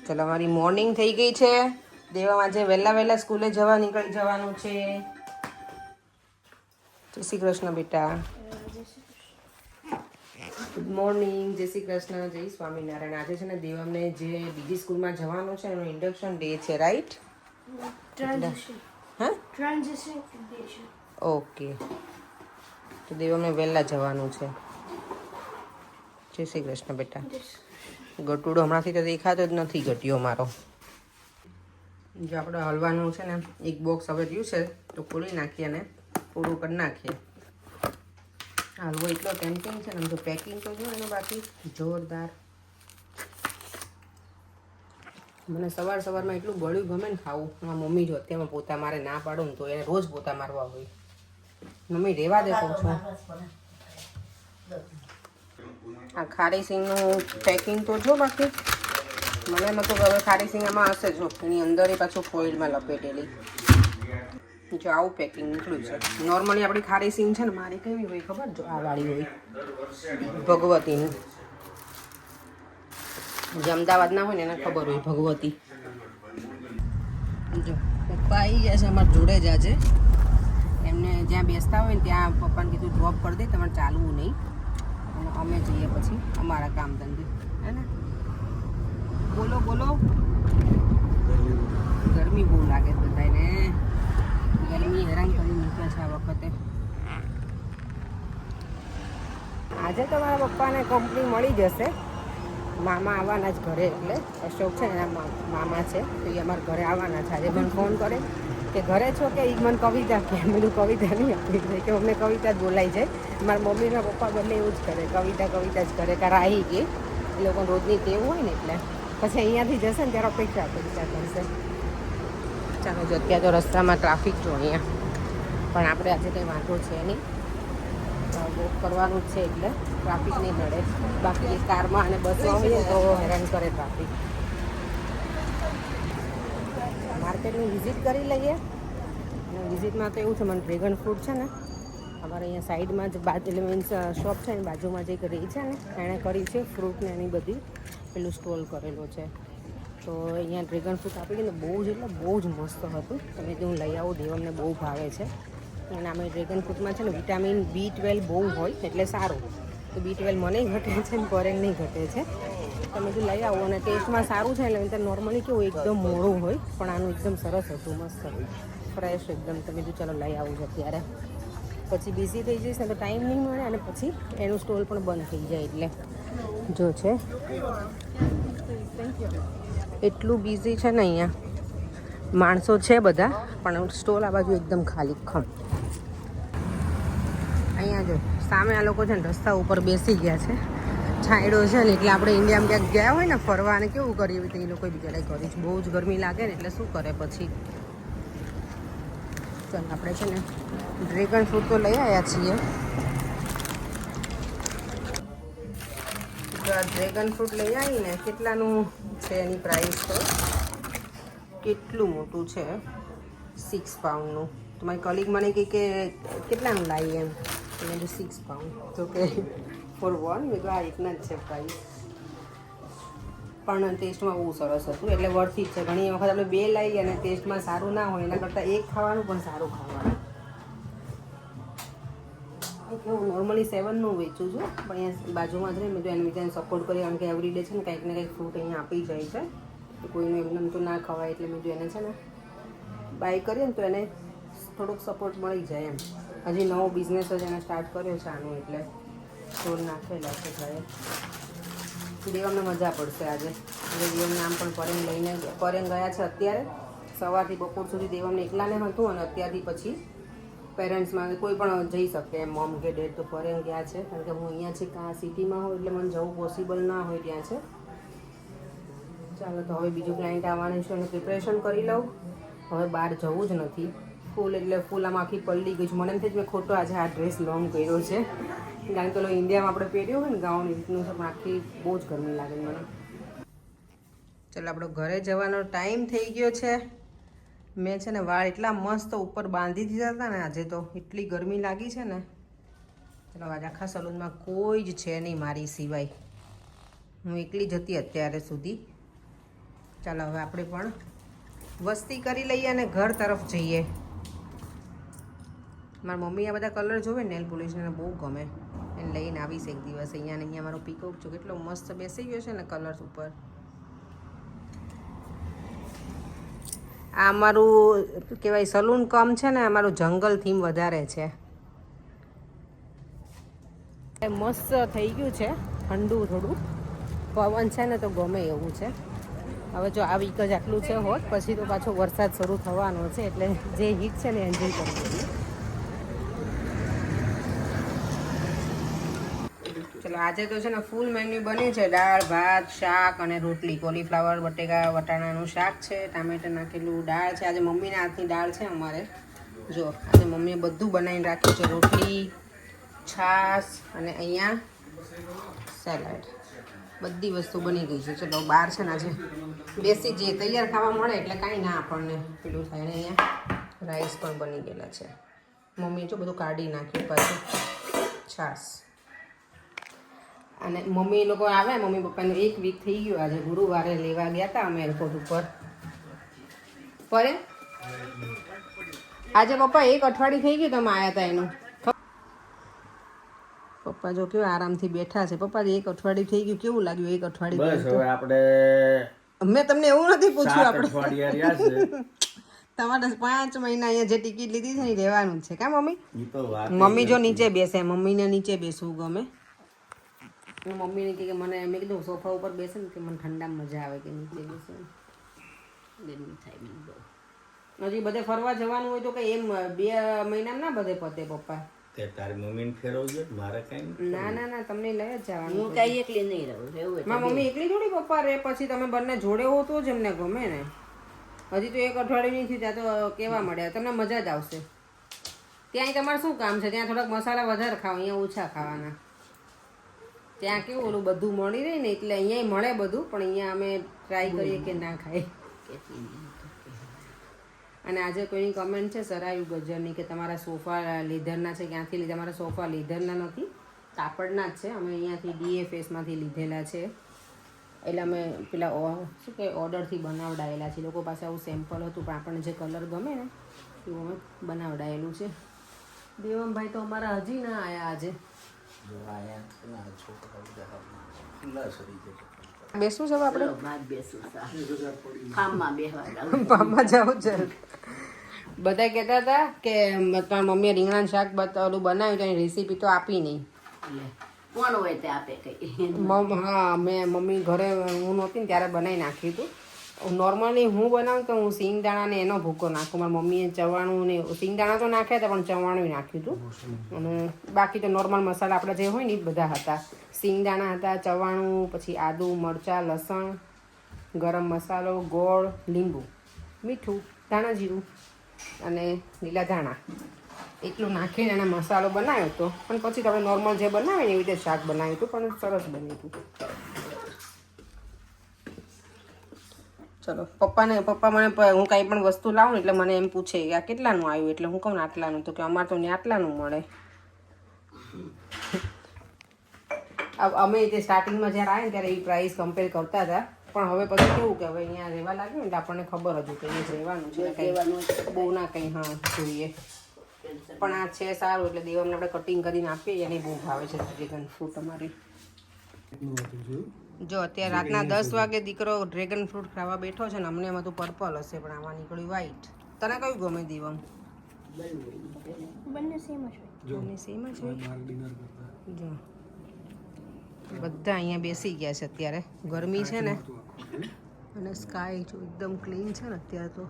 ચલો અમારી મોર્નિંગ થઈ ગઈ છે. દેવા આજે વહેલા વહેલા સ્કૂલે નીકળી જવાનું છે. જય શ્રી કૃષ્ણ બેટા. ગુડ મોર્નિંગ, જય શ્રી કૃષ્ણ, જય સ્વામિનારાયણ. આજે છે ને દેવમને જે બીજી સ્કૂલમાં જવાનું છે એનો ઇન્ડક્શન ડે છે, રાઈટ? ઓકે, તો દેવમને વહેલા જવાનું છે. જય શ્રી કૃષ્ણ બેટા. ગટુડો હમણાંથી તો દેખાતો જ નથી, ગટ્યો મારો. જો આપણે હલવાનું છે ને એક બોક્સ હવે રહ્યું છે તો ખોલી નાખીએ અને પૂરું કરી નાખીએ. હલવો એટલો ટેમ્પટિંગ છે ને, તો પેકિંગ તો જો એનું બાકી જોરદાર. મને સવારમાં એટલું બળ્યું ગમે ને ખાવું. મારા મમ્મી જો અત્યારમાં પોતા મારે ના પાડું ને તો એને રોજ પોતા મારવા હોય. મમ્મી રેવા દે કહું છું. આ ખારી સિંગનું પેકિંગ તો જો બાકી મને નહોતું કે હવે ખારી સિંગ આમાં હશે. જો એની અંદર એ પાછું ફોઇલમાં લપેટેલી. જો આવું પેકિંગ નીકળ્યું છે. નોર્મલી આપણી ખારી સિંગ છે ને મારી કેવી હોય ખબર? જો આ વાળી હોય ભગવતીની. જે અમદાવાદના હોય ને એને ખબર હોય ભગવતી. જો પપ્પા આવી ગયા છે અમારા જોડે જ આજે. એમને જ્યાં બેસતા હોય ને ત્યાં પપ્પાને કીધું ડ્રોપ કરી દે, તમારે ચાલવું નહીં. અને અમે જઈએ પછી અમારા કામ ધંધે, હે ને? બોલો બોલો. ગરમી બહુ લાગે બધાને. ગરમી હેરાન કરી મૂકે છે આ વખતે. આજે તો મારા પપ્પાને કંપની મળી જશે. મામા આવવાના જ ઘરે, એટલે અશોક છે ને એના મામા છે તો એ અમારા ઘરે આવવાના છે. આજે મને ફોન કરે કે ઘરે છો કે એ મને કવિતા કે બધું કવિતા નહીં આપી કે અમને કવિતા જ બોલાઈ જાય. મારા મમ્મીના પપ્પા બંને એવું જ કરે, કવિતા જ કરે. કે રાહી કે એ લોકો રોજની ટેવ હોય ને એટલે પછી અહીંયાથી જશે ને ત્યારે અપેક્ષા કરશે. ચાલો જો અત્યારે તો રસ્તામાં ટ્રાફિક જો અહીંયા, પણ આપણે આજે કંઈ વાંધો છે નહીં. વોક કરવાનું જ છે એટલે ટ્રાફિક નહીં નડે. બાકી કારમાં અને બસમાં હોઈએ તો હેરાન કરે ટ્રાફિક. માર્કેટની વિઝિટ કરી લઈએ. અને વિઝિટમાં તો એવું છે, મને ડ્રેગન ફ્રૂટ છે ને અમારે અહીંયા સાઈડમાં જ એટલે મીન્સ શોપ છે ને બાજુમાં જે રહી છે ને એણે કરી છે ફ્રૂટને એની બધી પેલું સ્ટોલ કરેલો છે. તો અહીંયા ડ્રેગન ફ્રૂટ આપી ગઈ ને બહુ જ એટલે બહુ જ મસ્ત હતું. તમે જો હું લઈ આવું, દેવમને બહુ ભાવે છે. અને આમાં ડ્રેગન ફ્રૂટમાં છે ને વિટામિન B12 બહુ હોય એટલે સારું. તો B12 મને ઘટે છે ને પરેંગ નહીં ઘટે છે. તમે જો લઈ આવો અને ટેસ્ટમાં સારું છે. એટલે નોર્મલી કેવું એકદમ મોડું હોય, પણ આનું એકદમ સરસ હતું, મસ્ત ફ્રેશ એકદમ. તમે જો ચાલો લઈ આવું છે અત્યારે. પછી બિઝી થઈ જઈશ ને તો ટાઈમ નહીં મળે અને પછી એનું સ્ટોલ પણ બંધ થઈ જાય. એટલે જો છે એટલું બિઝી છે ને અહીંયા, માણસો છે બધા પણ સ્ટોલ આ બાજુ એકદમ ખાલી ખમ. અહીંયા જો સામે આ લોકો છે ને રસ્તા ઉપર બેસી ગયા છે. છાંયડો છે ને એટલે આપણે ઇન્ડિયામાં ક્યાંક ગયા હોય ને ફરવા અને કેવું કરીએ તો એ લોકો બિચારા કરી છે. બહુ જ ગરમી લાગે ને એટલે શું કરે પછી. ચાલ આપણે છે ને ડ્રેગન ફ્રૂટ તો લઈ આવ્યા છીએ. જો આ ડ્રેગન ફ્રૂટ લઈ આવીને કેટલાનું છે એની પ્રાઇસ તો કેટલું મોટું છે, 6 પાઉન્ડનું. તો મારી કલીગ મને કહે કે કેટલાનું લાવી એમ, તો મેં 6 પાઉન્ડ. તો કે ફોર 1 મેં આ રીતના જ છે પ્રાઇસ. પણ ટેસ્ટમાં બહુ સરસ હતું એટલે વર્થી જ છે. ઘણી વખત આપણે 2 લઈએ અને ટેસ્ટમાં સારું ના હોય એના કરતાં 1 ખાવાનું પણ સારું ખાવાનું. હું નોર્મલી 7નું વેચું છું, પણ અહીંયા બાજુમાં જ રહી મેં તો એને બીજાને સપોર્ટ કરી. કારણ કે એવરીડે છે ને કંઈક ને કંઈક ફ્રૂટ અહીંયા આપી જાય છે. તો કોઈને એમને તો ના ખવાય એટલે મેં જો એને છે ને બાય કરીએ ને તો એને થોડોક સપોર્ટ મળી જાય એમ. હજી નવો બિઝનેસ જ એને સ્ટાર્ટ કર્યો છે આનું, એટલે સ્ટોલ નાખેલા છે ઘરે. દેવમને મજા પડશે આજે. એટલે દેવને આમ પણ પરેંગ ગયા છે અત્યારે. સવારથી બપોર સુધી દેવમને એકલાને હતું અને અત્યારથી પછી પેરેન્ટ્સમાં કોઈ પણ જઈ શકે એમ, મોમ કે ડેડ. તો પરેંગ ગયા છે કારણ કે હું અહીંયા છે કાં સિટીમાં હોય એટલે મને જવું પોસિબલ ના હોય ત્યાં છે. ચાલો તો હવે બીજું ક્લાયન્ટ આવવાનું છે અને પ્રિપરેશન કરી લઉં. હવે બહાર જવું જ નથી. ફૂલ એટલે ફૂલ આમાં આખી પલળી ગઈ છે. મને એમ થાય મેં ખોટો આજે આ ડ્રેસ લોંગ કર્યો છે. કારણ કે ઇન્ડિયામાં આપણે પહેર્યો હોય ને ગાઉન એ રીતનું છે, પણ આખી બહુ જ ગરમી લાગે મને. ચાલો આપણો ઘરે જવાનો ટાઈમ થઈ ગયો છે. મેં છે ને વાળ એટલા મસ્ત ઉપર બાંધી દીધા હતા ને આજે તો એટલી ગરમી લાગી છે ને. ચાલો આજે આખા સલૂનમાં કોઈ જ છે નહીં મારી સિવાય. હું એકલી જ હતી અત્યારે સુધી. ચાલો હવે આપણે પણ વસ્તી કરી લઈએ અને ઘર તરફ જઈએ. મારા મમ્મી આ બધા કલર જોવે નેલ પોલિશને બહુ ગમે, એને લઈને આવીશ એક દિવસ. અહીંયા ને અહીંયા મારો પીકોક જો કેટલો મસ્ત બેસી ગયો છે ને કલર્સ ઉપર. આ અમારું કહેવાય સલૂન કમ છે ને, અમારું જંગલ થીમ વધારે છે. મસ્ત થઈ ગયું છે, ઠંડુ થોડું પવન છે ને તો ગમે એવું છે. હવે જો આ વીક જ આટલું છે હોત, પછી તો પાછો વરસાદ શરૂ થવાનો છે, એટલે જે હીટ છે ને એન્જોય કરવું જોઈએ. ચલો આજે તો છે ને ફૂલ મેન્યુ બન્યું છે, દાળ ભાત શાક અને રોટલી. કોલીફ્લાવર બટેકા વટાણાનું શાક છે, ટામેટા નાખેલું દાળ છે. આજે મમ્મીના હાથની દાળ છે અમારે. જો આજે મમ્મીએ બધું બનાવીને રાખ્યું છે, રોટલી છાશ અને અહીંયા સેલાડ. બધી વસ્તુ બની ગઈ છે. ચલો બહાર છે ને આજે બેસી જે તૈયાર ખાવા મળે એટલે કાંઈ ના આપણને પેલું થાય. ને અહીંયા રાઈસ પણ બની ગયેલા છે. મમ્મીએ જો બધું કાઢી નાખ્યું પાછું. છાશ અને મમ્મી લોકો આવે, મમ્મી પપ્પાનું 1 વીક થઈ ગયું. આજે ગુરુવારે લેવા ગયા હતા અમે એરપોર્ટ ઉપર. પરે આજે પપ્પા 1 અઠવાડિયું થઈ ગયું તમે આવ્યા હતા એનું. પપ્પા જો કેવું આરામથી બેઠા છે. પપ્પા 1 અઠવાડિયું થઈ ગયું, કેવું લાગ્યું 1 અઠવાડિયું? બસ હવે આપણે મેં તમને એવું નથી પૂછ્યું. આપણે અઠવાડિયા રહ્યા છે. તમારે 5 મહિના અહીંયા જે ટિકિટ લીધી છે ને રહેવાનું છે કા મમ્મી? ઈ તો વાત મમ્મી જો નીચે બેસે, મમ્મીને નીચે બેસવું ગમે. મમ્મીને કે મને મેં કીધું સોફા ઉપર બેસે ને કે મને ઠંડામાં મજા આવે કે નીચે બેસે. ગરમી થાય મને બહુ. હજી બધે ફરવા જવાનું હોય તો કઈ એમ 2 મહિનામાં ના બધે પતે પપ્પા. તે તારી મમ્મીને ફેરવજો, મારે કઈ ના ના ના તમને લઈ જ જવાનું. હું કઈ એકલી નહીં રહું. એવું મારી મમ્મી એકલી થોડી પપ્પા રે, પછી તમે બંને જોડે હો તો જ એમને ગમે ને. હજી તો 1 અઠવાડિયું નહીં થયું ત્યાં તો કેવા મળ્યા, તમને મજા જ આવશે. ત્યાં તમારે શું કામ છે? ત્યાં થોડાક મસાલા વધારે ખાવ, અહીંયા ઓછા ખાવાના. ત્યાં કેવું ઓલું બધું મળી રહે ને, એટલે અહીંયા મળે બધું, પણ અહીંયા અમે ટ્રાય કરીએ કે ના ખાય. અને આજે કોઈની કમેન્ટ છે સરાયુ ગજરની કે તમારા સોફા લીધરના છે, ક્યાંથી લીધા? અમારા સોફા લીધરના નથી, કાપડના જ છે. અમે અહીંયાથી DFSમાંથી લીધેલા છે. એટલે અમે પેલા શું કહે ઓર્ડરથી બનાવડાયેલા છે. લોકો પાસે આવું સેમ્પલ હતું, પણ આપણને જે કલર ગમે ને એવું અમે બનાવડાયેલું છે. દેવમભાઈ તો અમારા હજી ના આવ્યા આજે. બેસવું છે આપણે? ફાર્મમાં જવું છે. બધા કહેતા હતા કે તમારી મમ્મીએ રીંગણાનું શાક ઓલું બનાવ્યું તો એની રેસીપી તો આપી નહીં. કોણ હોય તે આપે કઈ? હા મેં મમ્મી ઘરે હું નહોતી ને ત્યારે બનાવી નાખ્યું હતું. નોર્મલી હું બનાવું તો હું સિંગદાણા ને એનો ભૂકો નાખું. મારી મમ્મીએ ચવાણું ને સિંગદાણા તો નાખ્યા હતા, પણ ચવાણું નાખ્યું હતું. અને બાકી તો નોર્મલ મસાલા આપણા જે હોય ને એ બધા હતા. સિંગદાણા હતા, ચવાણું, પછી આદુ મરચાં લસણ, ગરમ મસાલો, ગોળ, લીંબુ, મીઠું, ધાણા જીરું અને લીલા ધાણા એટલું નાખીને એને મસાલો બનાવ્યો હતો. પણ પછી તમે નોર્મલ જે બનાવે ને એવી રીતે શાક બનાવ્યું હતું, પણ સરસ બન્યું હતું. ચલો પપ્પા મને હું કાંઈ પણ વસ્તુ લાવું એટલે મને એમ પૂછે કે આ કેટલાનું આવ્યું? એટલે હું કહું આટલાનું. તો કે અમારે તો ને આટલાનું મળે. અમે તે સ્ટાર્ટિંગમાં જ્યારે આવે ને ત્યારે એ પ્રાઇસ કમ્પેર કરતા હતા, પણ હવે પછી કેવું કે હવે અહીંયા રહેવા લાગ્યું ને એટલે આપણને ખબર હતું કે અહીંયા રહેવાનું છે, કંઈ બહુ ના કંઈ હા જોઈએ. પણ આ છે સારું, એટલે દેવામને આપણે કટિંગ કરીને આપીએ. એને બહુ ભાવે છે ડ્રેગન ફ્રૂટ અમારી. જો અત્યારે રાતના 10 વાગે દીકરો ડ્રેગન ફ્રૂટ ખાવા બેઠો છે ને. અમને એમાં તો પર્પલ હશે, પણ આમાં નીકળ્યું વ્હાઈટ. તને કયું ગમે દીવમ? બંને સેમ જ હોય. બંને સેમ જ હોય. જો બધા અહીંયા બેસી ગયા છે અત્યારે. ગરમી છે ને, અને સ્કાય જો એકદમ ક્લીન છે ને અત્યારે તો.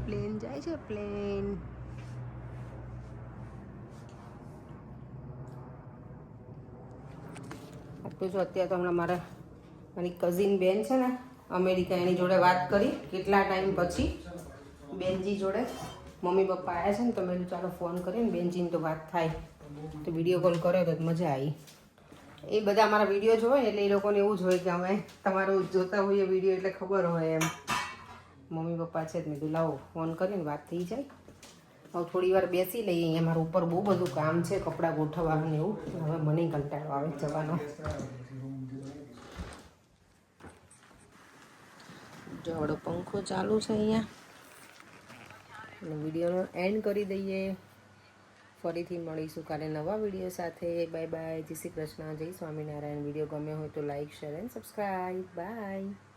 પ્લેન જાય છે, પ્લેન. તો જો અત્યારે તો હમણાં મારી કઝિન બેન છે ને અમેરિકા, એની જોડે વાત કરી કેટલા ટાઈમ પછી બેનજી જોડે. મમ્મી પપ્પા આવ્યા છે ને, તો મેં ચાલો ફોન કરીને બેનજીને તો વાત થાય. તો વિડીયો કોલ કર્યો તો મજા આવી. એ બધા અમારા વિડીયો જોવે ને એટલે એ લોકોને એવું જ હોય કે અમે તમારું જોતા હોઈએ વિડીયો એટલે ખબર હોય એમ. મમ્મી પપ્પા છે જ, મેં કીધું લાવો ફોન કરીને વાત થઈ જાય. હવે થોડી વાર બેસી લઈએ. અહીંયા મારું ઉપર બહુ બધું કામ છે, કપડાં ગોઠવવાનું એવું. હવે મને કંટાળો આવે જવાનો. જો આપણો પંખો ચાલુ છે અહીંયા અને વિડીયોનો એન્ડ કરી દઈએ. ફરીથી મળીશું કાલે નવા વિડીયો સાથે. Bye bye. જય શ્રી કૃષ્ણ. જય સ્વામિનારાયણ. વિડીયો ગમ્યો હોય તો like share and subscribe. By.